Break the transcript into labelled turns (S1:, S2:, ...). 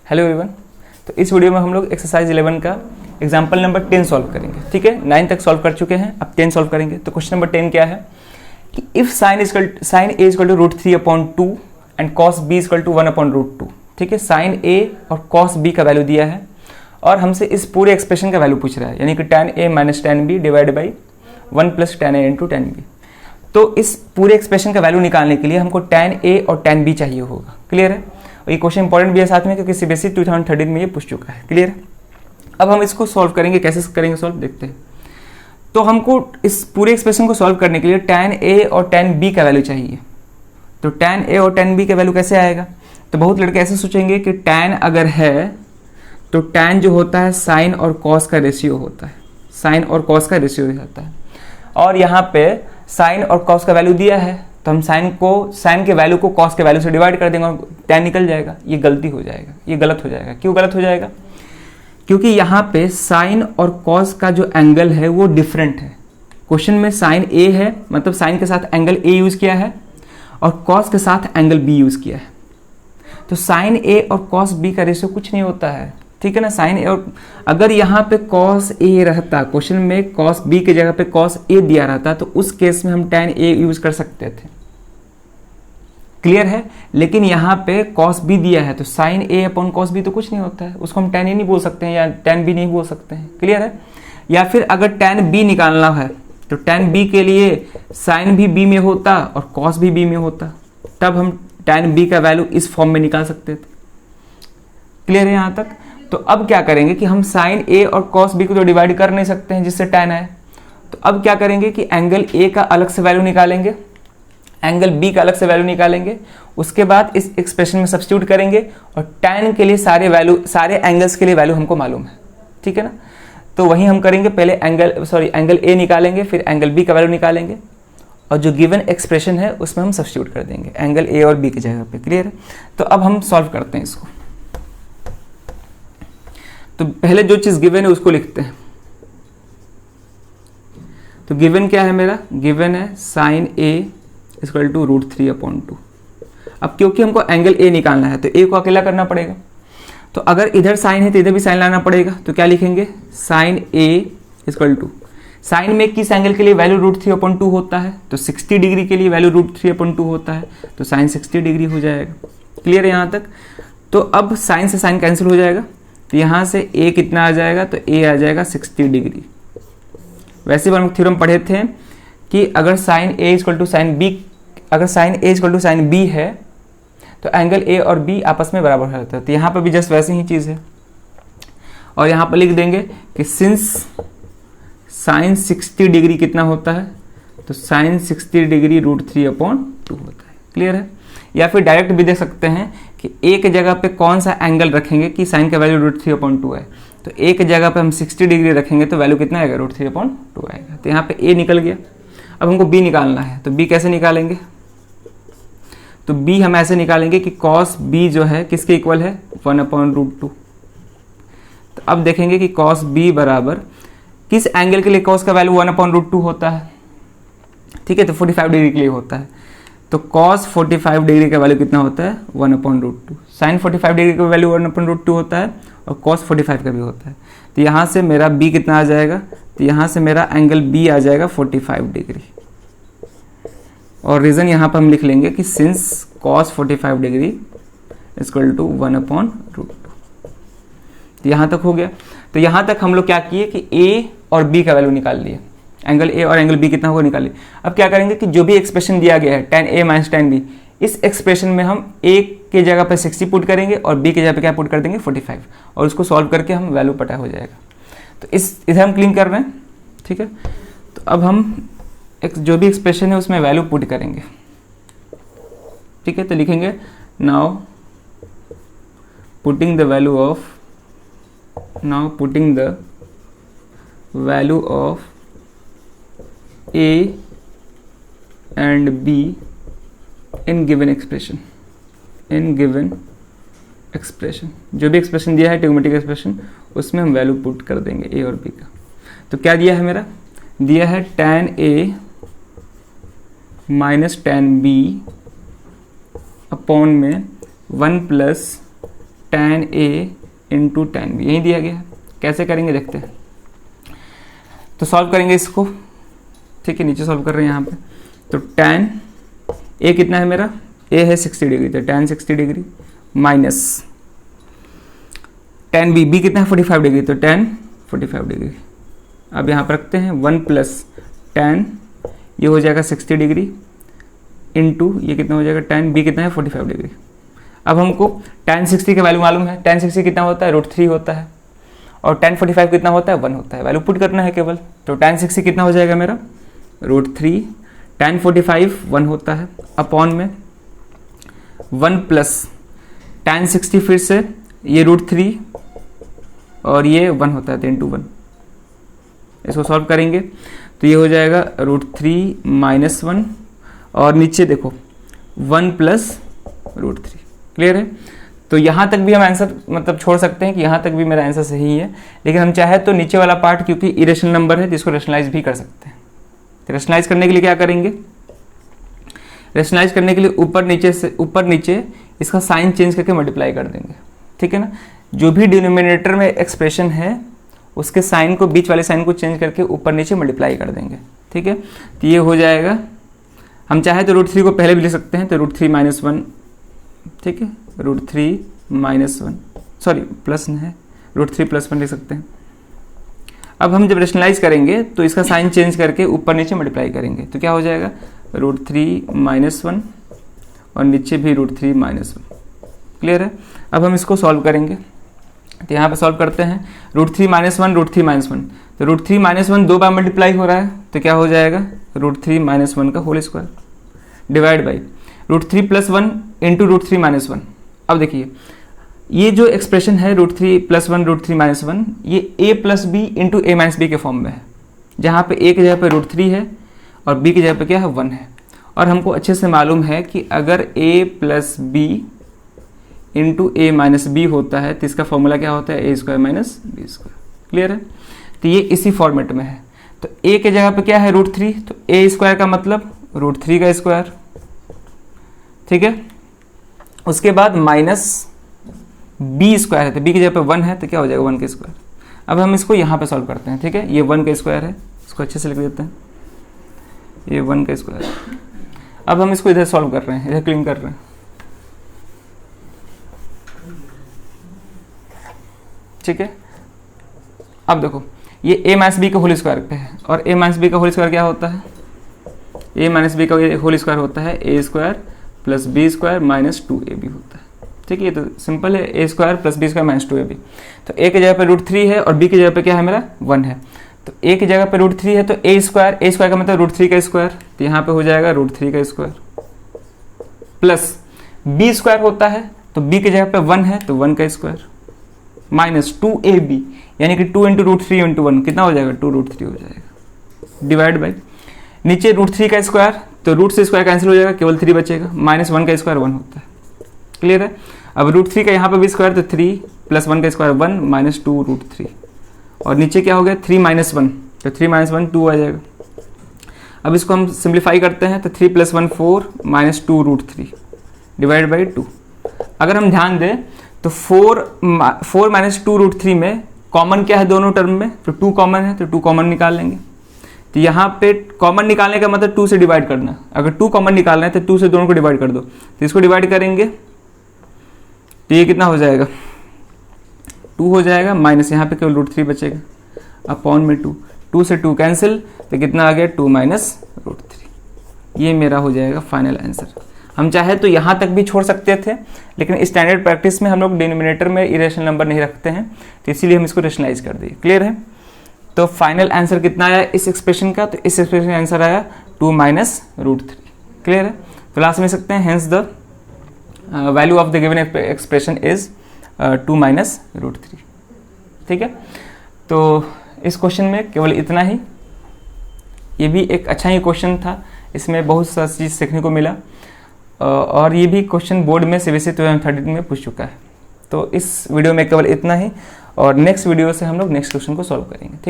S1: Hello everyone. तो इस video में हम लोग एक्सरसाइज 11 का एग्जाम्पल नंबर 10 सॉल्व करेंगे। ठीक है, 9 तक सॉल्व कर चुके हैं, अब 10 सॉल्व करेंगे। तो क्वेश्चन नंबर 10 क्या है कि if sine A equal to √3/2 and cos B equal to 1/√2। ठीक है, साइन ए और कॉस बी का वैल्यू दिया है और हमसे इस पूरे एक्सप्रेशन का वैल्यू पूछ रहा है, यानी कि tan a minus tan b divide by 1 plus tan a into tan b। तो इस पूरे एक्सप्रेशन का वैल्यू निकालने के लिए हमको tan a और tan b चाहिए होगा। क्लियर है? और ये क्वेश्चन इंपॉर्टेंट भी है साथ में, क्योंकि सीबीएसई 2013 में ये पूछ चुका है। क्लियर है? अब हम इसको सॉल्व करेंगे, कैसे करेंगे सॉल्व देखते हैं। तो हमको इस पूरे एक्सप्रेशन को सॉल्व करने के लिए tan a और tan b का वैल्यू चाहिए। तो tan a और tan b का वैल्यू कैसे आएगा? तो बहुत लड़के ऐसे सोचेंगे कि tan अगर है तो tan जो होता है साइन और कॉस का रेशियो होता है, साइन और कॉस का रेशियो होता है। और यहाँ पे साइन और कॉस का वैल्यू दिया है तो हम साइन के वैल्यू को कॉस के वैल्यू से डिवाइड कर देंगे और tan निकल जाएगा। ये गलती हो जाएगा, ये गलत हो जाएगा। क्यों गलत हो जाएगा? क्योंकि यहाँ पे साइन और कॉस का जो एंगल है वो डिफरेंट है। क्वेश्चन में साइन ए है, मतलब साइन के साथ एंगल ए यूज किया है और कॉस के साथ एंगल बी यूज किया है। तो साइन ए और कॉस बी का रेशियो कुछ नहीं होता है। ठीक है ना? साइन ए और अगर यहाँ पे कॉस ए रहता, क्वेश्चन में कॉस बी की जगह पे कॉस ए दिया रहता, तो उस केस में हम tan ए यूज कर सकते थे। क्लियर है? लेकिन यहाँ पे कॉस बी दिया है तो साइन ए अपॉन कॉस बी तो कुछ नहीं होता है, उसको हम tan ए नहीं बोल सकते हैं या tan बी नहीं बोल सकते हैं। क्लियर है? या फिर अगर tan बी निकालना है तो tan बी के लिए साइन भी बी में होता और कॉस भी बी में होता, तब हम tan बी का वैल्यू इस फॉर्म में निकाल सकते थे। क्लियर है यहाँ तक? तो अब क्या करेंगे कि हम साइन ए और कॉस बी को तो डिवाइड कर नहीं सकते हैं जिससे tan आए। तो अब क्या करेंगे कि एंगल ए का अलग से वैल्यू निकालेंगे, एंगल बी का अलग से वैल्यू निकालेंगे, उसके बाद इस एक्सप्रेशन में सब्स्टिट्यूट करेंगे और tan के लिए सारे एंगल्स के लिए वैल्यू हमको मालूम है। ठीक है ना? तो वही हम करेंगे, पहले एंगल ए निकालेंगे, फिर एंगल बी का वैल्यू निकालेंगे और जो गिवन एक्सप्रेशन है उसमें हम सब्स्टिट्यूट कर देंगे एंगल ए और बी की जगह पे। क्लियर है? तो अब हम सॉल्व करते हैं इसको। तो पहले जो चीज गिवन है उसको लिखते हैं। तो गिवन क्या है मेरा? गिवन है साइन ए इक्वल टू √3/2। अब क्योंकि हमको एंगल ए निकालना है तो ए को अकेला करना पड़ेगा। तो अगर इधर साइन है तो इधर भी साइन लाना पड़ेगा। तो क्या लिखेंगे? Sine A equal to, sine में किस एंगल के लिए वैल्यू √3/2 होता है? तो 60 डिग्री के लिए वैल्यू √3/2 होता है, तो साइन 60 डिग्री हो जाएगा। क्लियर है यहाँ तक? तो अब साइन से साइन कैंसिल हो जाएगा, तो यहाँ से a कितना आ जाएगा? तो a आ जाएगा 60 डिग्री। वैसे भी हम थ्योरम पढ़े थे कि अगर sine a equal to sine b, अगर sine a equal to sine b है तो एंगल a और b आपस में बराबर हो जाता है। तो यहाँ पर भी जस्ट वैसे ही चीज़ है। और यहाँ पर लिख देंगे कि सिंस साइन 60 डिग्री कितना होता है? तो साइन 60 डिग्री √3/2 होता है। क्लियर है? या फिर डायरेक्ट भी देख सकते हैं कि ए के जगह पे कौन सा एंगल रखेंगे कि साइन का वैल्यू √3/2 है। तो ए के जगह पे हम 60 डिग्री रखेंगे तो वैल्यू कितना आएगा? √3/2 आएगा। तो यहाँ पे ए निकल गया। अब हमको बी निकालना है, तो बी कैसे निकालेंगे? तो बी हम ऐसे निकालेंगे कि कॉस बी जो है किसके इक्वल है? 1/√2। तो अब देखेंगे कि कॉस बी बराबर किस एंगल के लिए कॉस का वैल्यू 1/√2 होता है? ठीक है, तो 45 डिग्री के लिए होता है। तो cos 45 डिग्री का वैल्यू कितना होता है? 1/√2। साइन 45 डिग्री का वैल्यू 1/√2 होता है और cos 45 का भी होता है। तो यहाँ से मेरा b कितना आ जाएगा? तो यहाँ से मेरा एंगल b आ जाएगा 45 डिग्री। और रीज़न यहाँ पर हम लिख लेंगे कि since cos 45 degree equal to 1/√2। तो यहाँ तक हो गया। तो यहाँ तक हम लोग क्या किए कि a और b का वैल्यू निकाल लिए, एंगल ए और एंगल बी कितना होगा निकालिए। अब क्या करेंगे कि जो भी एक्सप्रेशन दिया गया है tan a minus tan b, इस एक्सप्रेशन में हम a के जगह पे 60 पुट करेंगे और b के जगह पे क्या पुट कर देंगे? 45, और उसको सॉल्व करके हम वैल्यू पता हो जाएगा। तो इधर हम क्लीन कर रहे हैं। ठीक है? तो अब हम जो भी एक्सप्रेशन है उसमें वैल्यू पुट करेंगे। ठीक है? तो लिखेंगे now putting the value of A and B in given expression, जो भी एक्सप्रेशन दिया है ट्रिग्नोमेट्रिक एक्सप्रेशन उसमें हम वैल्यू पुट कर देंगे A और B का। तो क्या दिया है मेरा? दिया है tan A minus tan B upon में 1 plus tan A into tan B, यही दिया गया है। कैसे करेंगे देखते हैं। तो सॉल्व करेंगे इसको, ठीक है, नीचे सॉल्व कर रहे हैं यहाँ पे। तो tan A कितना है मेरा, A है 60 डिग्री, तो tan 60 degree minus tan B, B कितना है 45 डिग्री, तो tan 45 डिग्री। अब यहाँ पर रखते हैं 1 प्लस tan, ये हो जाएगा 60 डिग्री इंटू ये कितना हो जाएगा tan B कितना है 45 डिग्री। अब हमको tan 60 का वैल्यू मालूम है, tan 60 कितना होता है √3 होता है, और tan 45 कितना होता है 1 होता है, वैल्यू पुट करना है केवल। तो tan 60 कितना हो जाएगा मेरा √3, tan 45 1 होता है, अपॉन में 1 प्लस tan 60 फिर से ये √3 और ये 1 होता है, तो इंटू 1। इसको सॉल्व करेंगे तो ये हो जाएगा √3 माइनस 1, और नीचे देखो 1 प्लस √3। क्लियर है। तो यहाँ तक भी हम आंसर मतलब छोड़ सकते हैं कि यहाँ तक भी मेरा आंसर सही है, लेकिन हम चाहे तो नीचे वाला पार्ट क्योंकि इरेशनल नंबर है जिसको रेशनलाइज भी कर सकते हैं। तो रेशनलाइज करने के लिए क्या करेंगे, रेशनलाइज करने के लिए ऊपर नीचे इसका साइन चेंज करके मल्टीप्लाई कर देंगे, ठीक है ना। जो भी डिनोमिनेटर में एक्सप्रेशन है उसके साइन को, बीच वाले साइन को चेंज करके ऊपर नीचे मल्टीप्लाई कर देंगे, ठीक है। तो ये हो जाएगा, हम चाहे तो √3 को पहले भी लिख सकते हैं, तो √3 माइनस 1, ठीक है, √3 माइनस 1, सॉरी प्लस है, √3 प्लस 1 लिख सकते हैं। अब हम जब रेशनलाइज करेंगे तो इसका साइन चेंज करके ऊपर नीचे मल्टीप्लाई करेंगे, तो क्या हो जाएगा √3 माइनस 1 और नीचे भी √3 माइनस 1। क्लियर है। अब हम इसको सॉल्व करेंगे, तो यहाँ पे सॉल्व करते हैं। √3 माइनस 1, √3 माइनस 1, तो √3 माइनस 1 दो बार मल्टीप्लाई हो रहा है, तो क्या हो जाएगा √3 माइनस 1 का whole square divide by √3 plus 1 into √3 minus 1। अब देखिए ये जो एक्सप्रेशन है √3 प्लस 1 √3 माइनस 1, ये a plus B into a minus B के फॉर्म में है, जहाँ पे a की जगह पे √3 है और b की जगह पे क्या है 1 है। और हमको अच्छे से मालूम है कि अगर a plus B into a minus B होता है तो इसका फॉर्मूला क्या होता है a square minus B square. Clear है। तो ये इसी फॉर्मेट में है। तो a के जगह पे क्या है √3, तो a स्क्वायर का मतलब √3 का स्क्वायर, ठीक है। उसके बाद माइनस बी स्क्वायर है, तो बी की जगह पे 1 है, तो क्या हो जाएगा 1 का स्क्वायर। अब हम इसको यहाँ पे सॉल्व करते हैं, ठीक है। ये 1 का स्क्वायर है, इसको अच्छे से लिख देते हैं, ये 1 का स्क्वायर। अब हम इसको इधर सॉल्व कर रहे हैं, इधर क्लीन कर रहे हैं, ठीक है। अब देखो ये a माइनस बी का होल स्क्वायर पे है, और a माइनस बी का होल स्क्वायर क्या होता है, a माइनस बी का होल स्क्वायर होता है a square plus B square minus 2ab होता है, ठीक है। ये तो सिंपल है, a square plus B square minus 2ab। तो a की जगह पे √3 है और b की जगह पे क्या है मेरा 1 है, तो a की जगह पे √3 है तो a स्क्वायर का मतलब √3 का स्क्वायर, तो यहाँ पे हो जाएगा √3 का स्क्वायर प्लस b स्क्वायर होता है, तो b की जगह पे 1 है तो 1 का स्क्वायर माइनस 2ab, यानी कि 2 इंटू √3 इंटू 1 कितना हो जाएगा 2 √3 हो जाएगा, डिवाइड बाई नीचे √3 का स्क्वायर, तो रूट से स्क्वायर कैंसिल हो जाएगा, केवल 3 बचेगा, माइनस 1 का स्क्वायर 1 होता है। क्लियर है। अब √3 का यहाँ पे भी स्क्वायर, तो 3 प्लस 1 का स्क्वायर 1 माइनस 2 √3, और नीचे क्या हो गया 3 माइनस 1, तो 3 माइनस 1 2 आ जाएगा। अब इसको हम सिंप्लीफाई करते हैं, तो 3 प्लस 1 4 माइनस 2 √3 डिवाइड बाई 2। अगर हम ध्यान दें तो 4 माइनस 2 √3 में कॉमन क्या है दोनों टर्म में, तो 2 कॉमन है, तो 2 कॉमन निकाल लेंगे। तो यहाँ पे कॉमन निकालने का मतलब 2 से डिवाइड करना, अगर 2 कॉमन निकालना है तो 2 से दोनों को डिवाइड कर दो, तो इसको डिवाइड करेंगे तो ये कितना हो जाएगा 2 हो जाएगा, माइनस यहाँ पे केवल √3 बचेगा, अपॉन में 2 से 2 कैंसिल, तो कितना आ गया 2 माइनस √3। ये मेरा हो जाएगा फाइनल आंसर। हम चाहे तो यहाँ तक भी छोड़ सकते थे, लेकिन स्टैंडर्ड प्रैक्टिस में हम लोग डिनोमिनेटर में इरेशनल नंबर नहीं रखते हैं, तो इसीलिए हम इसको रेशनलाइज कर दिए। क्लियर है। तो फाइनल आंसर कितना आया इस एक्सप्रेशन का, तो इस एक्सप्रेशन का आंसर आया 2 माइनस √3। क्लियर है। तो लास्ट में सकते हैं hence the value of the given expression is 2 minus √3। ठीक है। तो इस क्वेश्चन में केवल इतना ही। ये भी एक अच्छा ही क्वेश्चन था, इसमें बहुत सा चीज़ सीखने को मिला, और ये भी क्वेश्चन बोर्ड में CBSE 2013 में पूछ चुका है। तो इस वीडियो में केवल इतना ही, और नेक्स्ट वीडियो से हम लोग नेक्स्ट क्वेश्चन को सॉल्व करेंगे। ठीक।